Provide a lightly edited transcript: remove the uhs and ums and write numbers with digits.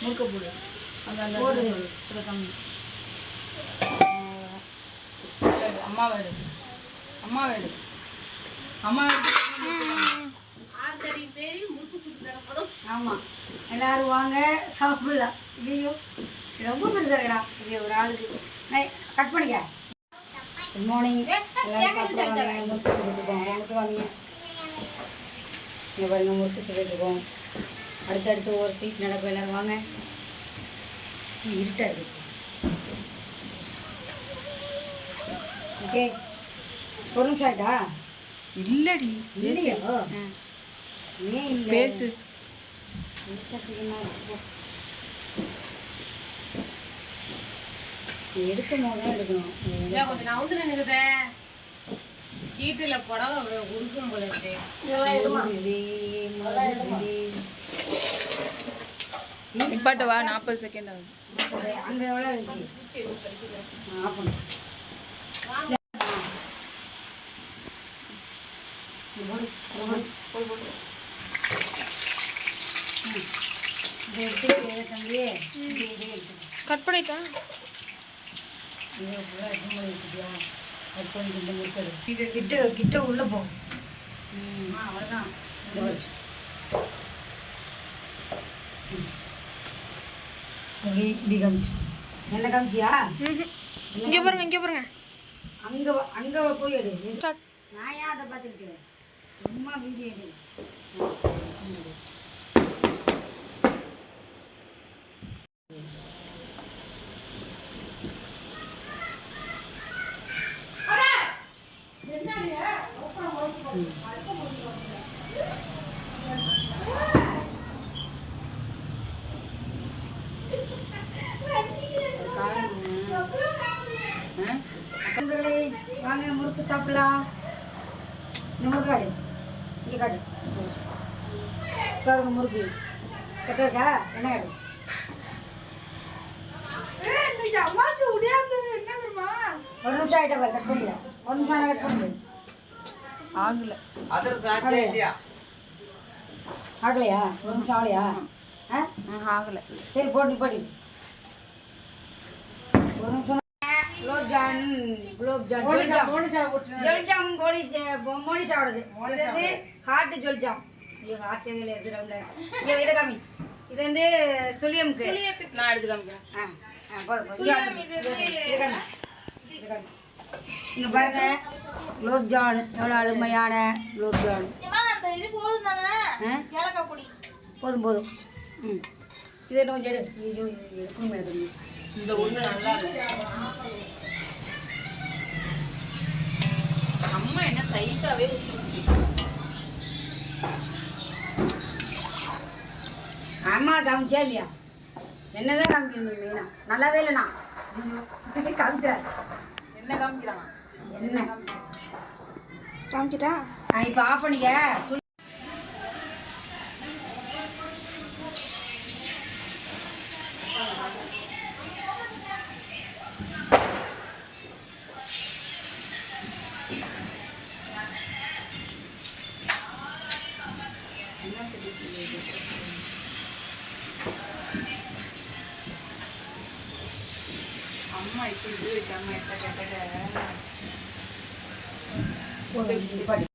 முறுக்க போடு. அந்த போடு. கம்மி. அம்மா வேடு. அம்மா வேடு. அம்மா வேடு. ஆமாம், எல்லாரும் வாங்க சாப்பிடலாம். ஐயோ ரொம்ப பெருசாகடா இது ஒரு ஆளுக்கு. கட் பண்ணிக்க. Good morning. எல்லாரும் சாப்பிடுவாங்க. முறுக்கு சுட்டுருக்கோம். முறுக்கு வாங்க. இங்கே பாருங்க, முறுக்கு சுட்டுருக்கோம். அடுத்தடுத்து ஒரு ஸ்வீட் நடக்கும். எல்லோரும் வாங்க. இருட்டாக இருக்கு. ஓகே, ஒரு நிமிஷம் ஆயிட்டா? இல்லடி, இல்லையா? ஏன் இல்லை? பேசு. எடுக்கும் போது தான் எடுக்கணும். கொஞ்சம் நவுத்துல நிக்குதே. கீட்டுல புடவை உருக்கும் போல இருக்கு. நிப்பாட்ட வா, 40 செகண்ட் ஆகுது. அங்கே எவ்வளோ இருந்துச்சு? ஆஃப் பண்ணு. கட் பண்ணிட்டேன். கிட்ட உள்ள போ. அவ்வளோதான். என்ன காமிச்சியா? இங்கே பாருங்க, இங்கே பாருங்க. அங்கே போய் எடு. நான் ஏன் அதை பார்த்துருக்கேன்? சும்மா வீடியோ எடு. வாங்க முறுக்கு சாப்பிடலாம். இந்த முறுக்கு காடு, இங்கே காடு. சாப்பிடுங்க முறுக்கு. கட்டா என்ன காடு? ஒரு நிமிஷம் ஆகிட்ட பாரு, கட் பண்ணிடலாம். ஒரு நிமிஷம் கட் பண்ணுது. ஆகல. ஆகலையா? ஒரு நிமிஷம் ஆகலையா? ஆகல. சரி, போட்டு போட்டு ஒரு நிமிஷம். குலோப்ஜாம் மோனி சாப்பிடுது. ஹார்ட் ஜொல்ஜாம். ஐயோ, ஹார்ட் எடுத்து ரவுண்டா இதை காமி. இது வந்து சுழியமுக்கு நான் எடுத்து காமிக்கிறேன். இங்க பாருங்க, குலோப்ஜான் எவ்வளோ அருமையான குலோப்ஜான். போதும் போதும். இது என்ன கொஞ்சம் எடு. இந்த ஒண்ணு நல்லா இருக்கு. அம்மா என்ன சைஸாவே அம்மா காமிச்சா இல்லையா? என்னதான் காமிக்கணும் நீ? மெயினா நல்லாவே இல்லைண்ணா. காமிச்சா என்ன காமிக்கிறாங்க? என்ன காமிக்கிட்டா? இப்போ ஆஃப் பண்ணிக்க. அம்மா இப்படி இது வைக்காம எட்ட கேட்ட